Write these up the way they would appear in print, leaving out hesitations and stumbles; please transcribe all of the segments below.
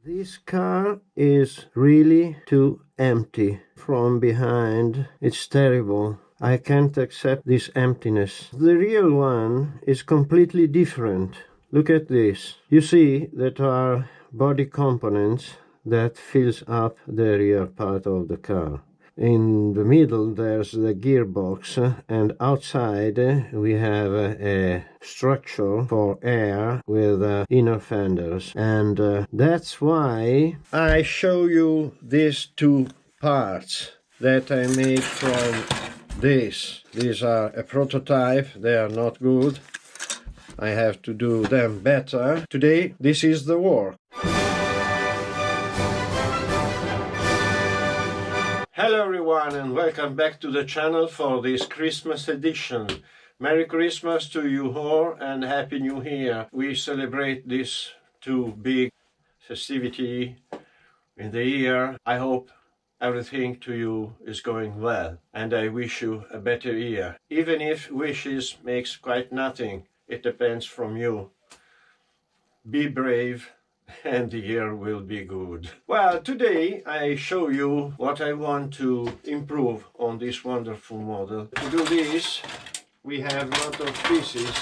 This car is really too empty from behind. It's terrible. I can't accept this emptiness. The real one is completely different. Look at this. You see that are body components that fills up the rear part of the car. In the middle there's the gearbox, and outside we have a structure for air with inner fenders, and that's why I show you these two parts that I made from this. These are a prototype, they are not good. I have to do them better. Today this is the work. Hello everyone and welcome back to the channel for this Christmas edition. Merry Christmas to you all and Happy New Year. We celebrate this two big festivity in the year. I hope everything to you is going well and I wish you a better year. Even if wishes makes quite nothing, it depends from you. Be brave and the year will be good. Well, today I show you what I want to improve on this wonderful model. To do this, we have a lot of pieces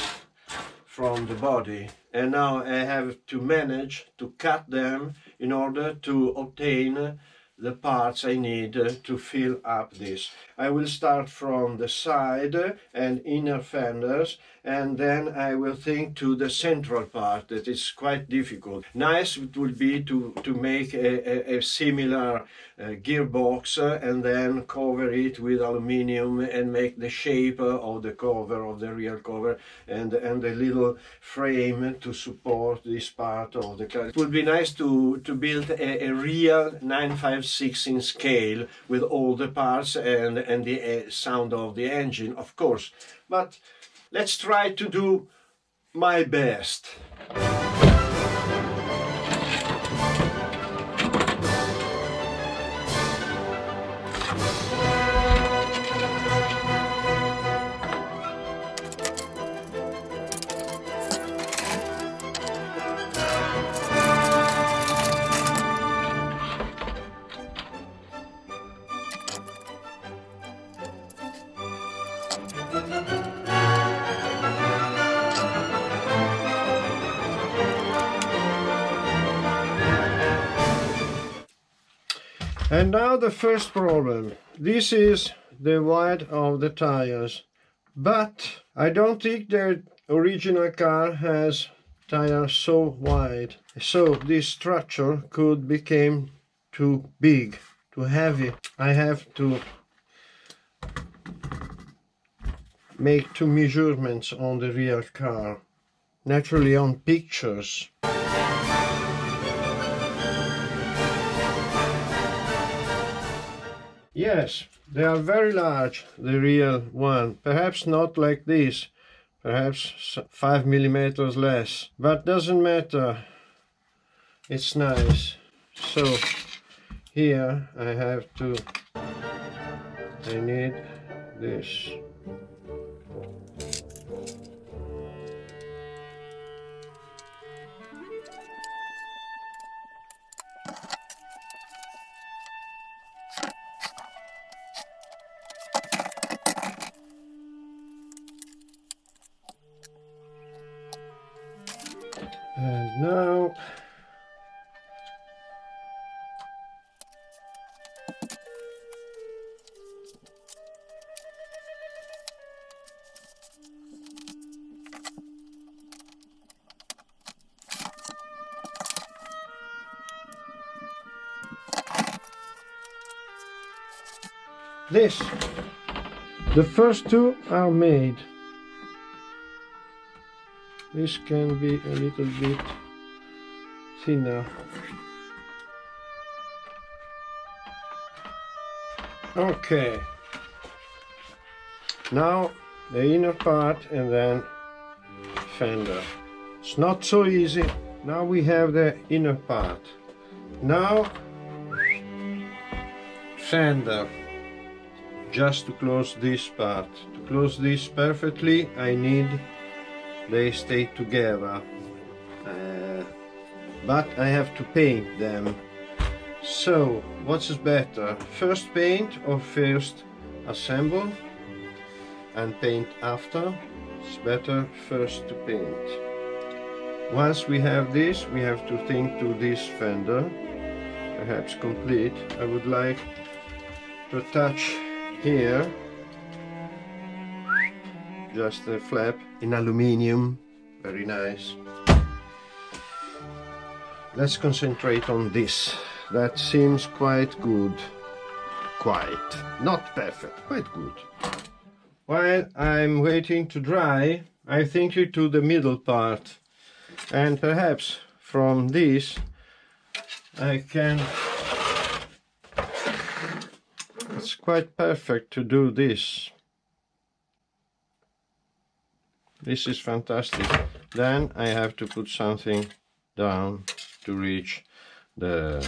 from the body, and now I have to manage to cut them in order to obtain the parts I need to fill up this. I will start from the side and inner fenders, and then I will think to the central part that is quite difficult. Nice it would be to make a similar gearbox and then cover it with aluminium and make the shape of the cover, of the rear cover, and a little frame to support this part of the car. It would be nice to build a real 956 in scale with all the parts and the sound of the engine, of course. But let's try to do my best. And now the first problem. This is the width of the tires, but I don't think the original car has tires so wide. So this structure could become too big, too heavy. I have to make two measurements on the real car, naturally on pictures. Yes, they are very large, the real one. Perhaps not like this, perhaps 5 millimeters less, but doesn't matter. It's nice. So here I need this. And now this. The first two are made. This can be a little bit thinner. Okay. Now the inner part and then fender. It's not so easy. Now we have the inner part. Now fender. Just to close this part. To close this perfectly, I need they stay together. but I have to paint them. So what is better, first paint or first assemble and paint after? It's better first to paint. Once we have this, we have to think to this fender, perhaps complete. I would like to attach here just a flap in aluminium, very nice. Let's concentrate on this. That seems quite good. Quite. Not perfect, quite good. While I'm waiting to dry, I think to the middle part. And perhaps from this I can... It's quite perfect to do this. This is fantastic. Then I have to put something down to reach the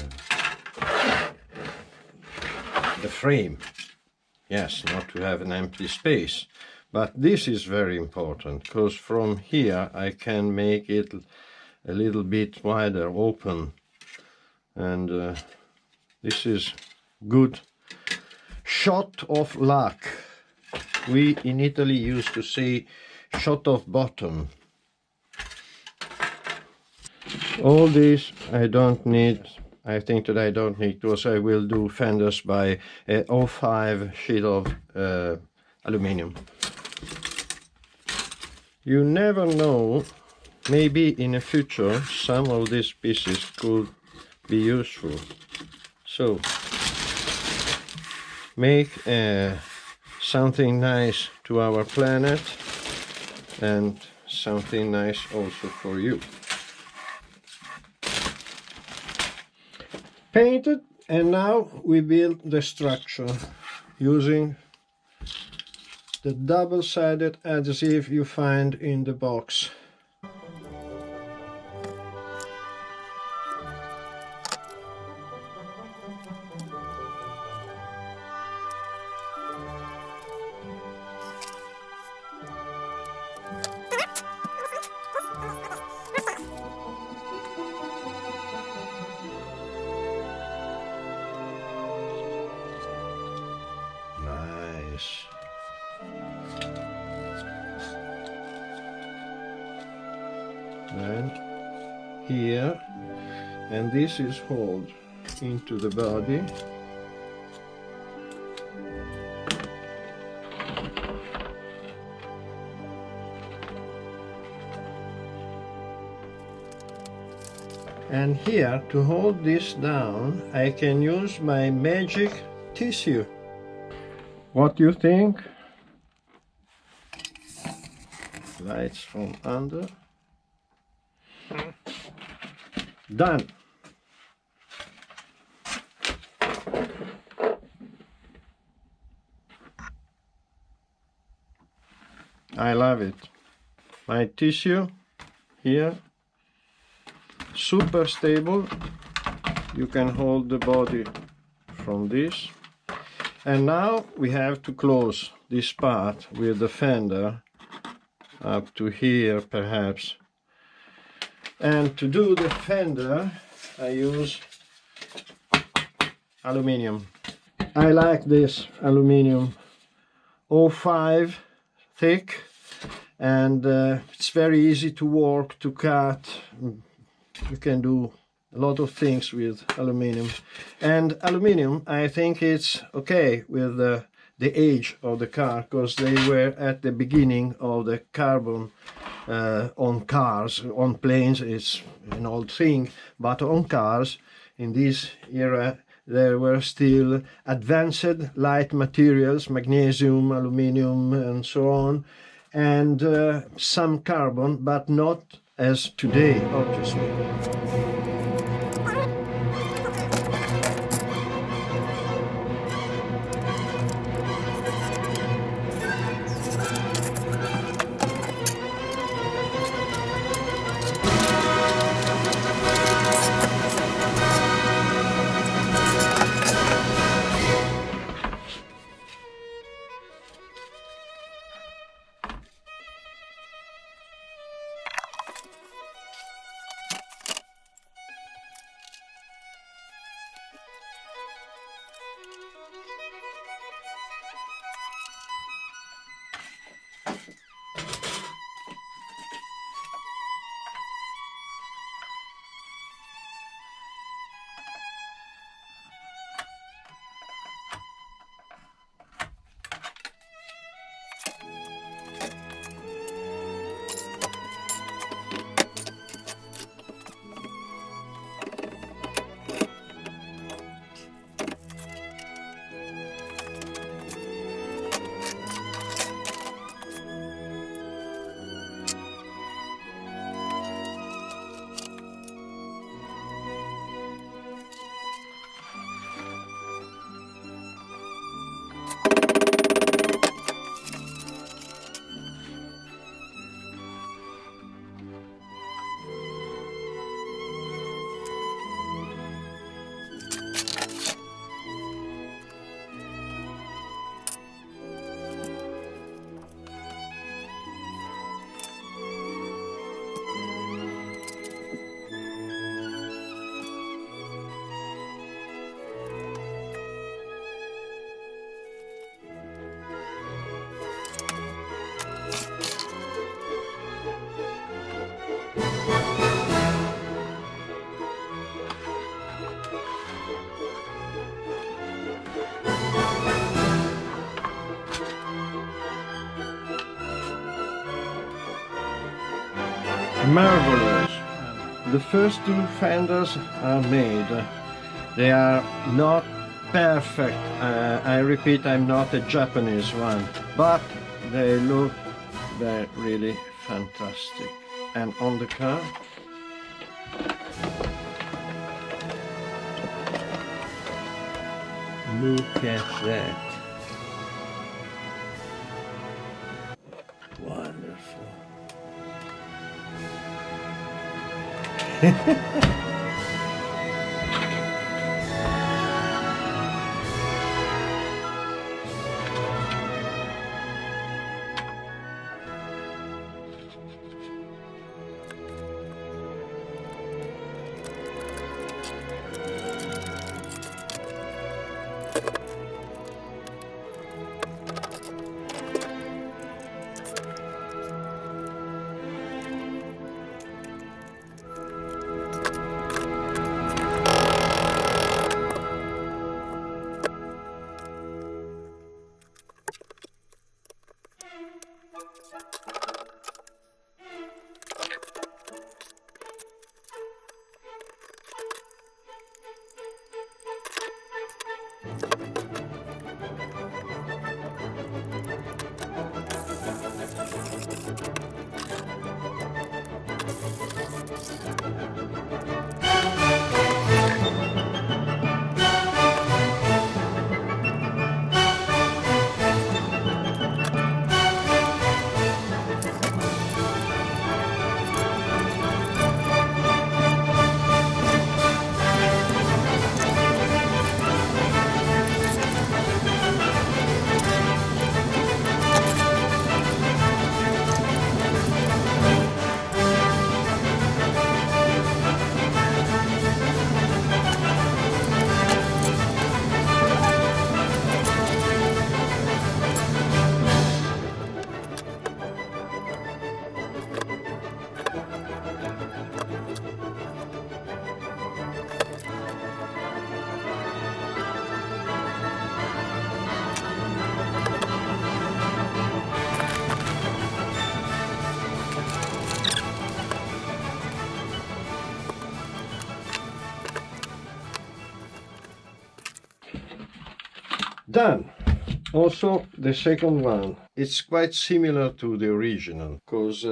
frame. Yes, not to have an empty space. But this is very important, because from here I can make it a little bit wider, open. And this is good shot of luck. We in Italy used to say shot of bottom. All this I don't need. I think that I don't need, because I will do fenders by a 05 sheet of aluminium. You never know, maybe in the future some of these pieces could be useful. So make something nice to our planet and something nice also for you. Painted, and now we build the structure using the double-sided adhesive you find in the box. Then here, and this is hauled into the body. And here, to hold this down, I can use my magic tissue. What do you think? Lights from under. Done. I love it. My tissue here, super stable. You can hold the body from this. And now we have to close this part with the fender up to here perhaps. And to do the fender I use aluminium. I like this aluminium 05 thick, and it's very easy to work, to cut. You can do a lot of things with aluminium. And aluminium, I think it's okay with the age of the car, because they were at the beginning of the carbon on cars. On planes it's an old thing, but on cars in this era there were still advanced light materials, magnesium, aluminium and so on, and some carbon, but not as today, obviously. Marvelous! The first two fenders are made. They are not perfect. I repeat, I'm not a Japanese one, but they look really fantastic. And on the car, look at that. Wonderful. Done. Also, the second one, it's quite similar to the original, because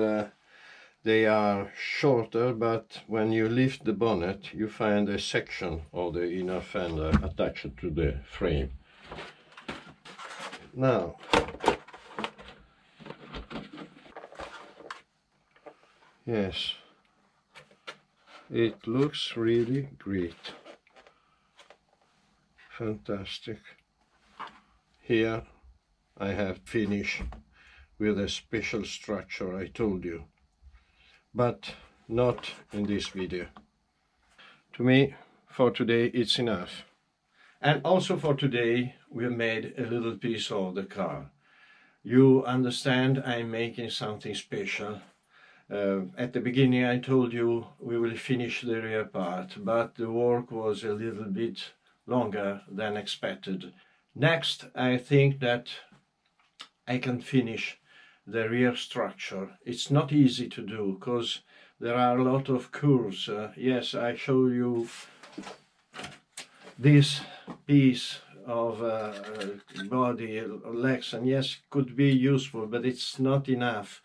they are shorter, but when you lift the bonnet, you find a section of the inner fender attached to the frame. Now, yes, it looks really great. Fantastic. Here I have finished with a special structure I told you, but not in this video. To me, for today it's enough. And also for today we made a little piece of the car. You understand, I'm making something special. At the beginning I told you we will finish the rear part, but the work was a little bit longer than expected. Next, I think that I can finish the rear structure. It's not easy to do because there are a lot of curves. Yes, I show you this piece of body, legs, and yes, could be useful, but it's not enough.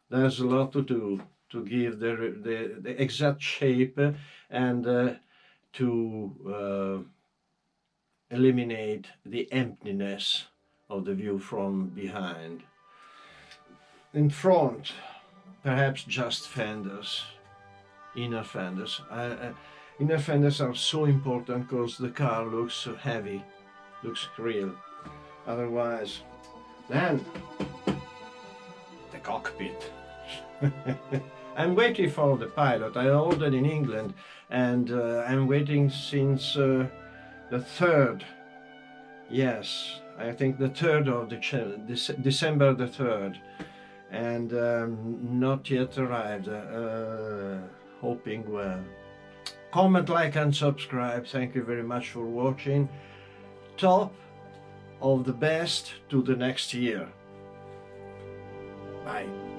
There's a lot to do to give the exact shape and to eliminate the emptiness of the view from behind. In front, perhaps just fenders, inner fenders. Inner fenders are so important because the car looks so heavy, looks real. Otherwise, then the cockpit. I'm waiting for the pilot. I ordered in England, and I'm waiting since the 3rd, yes, I think the 3rd of December the 3rd, and not yet arrived, hoping well. Comment, like and subscribe. Thank you very much for watching. Top of the best to the next year. Bye.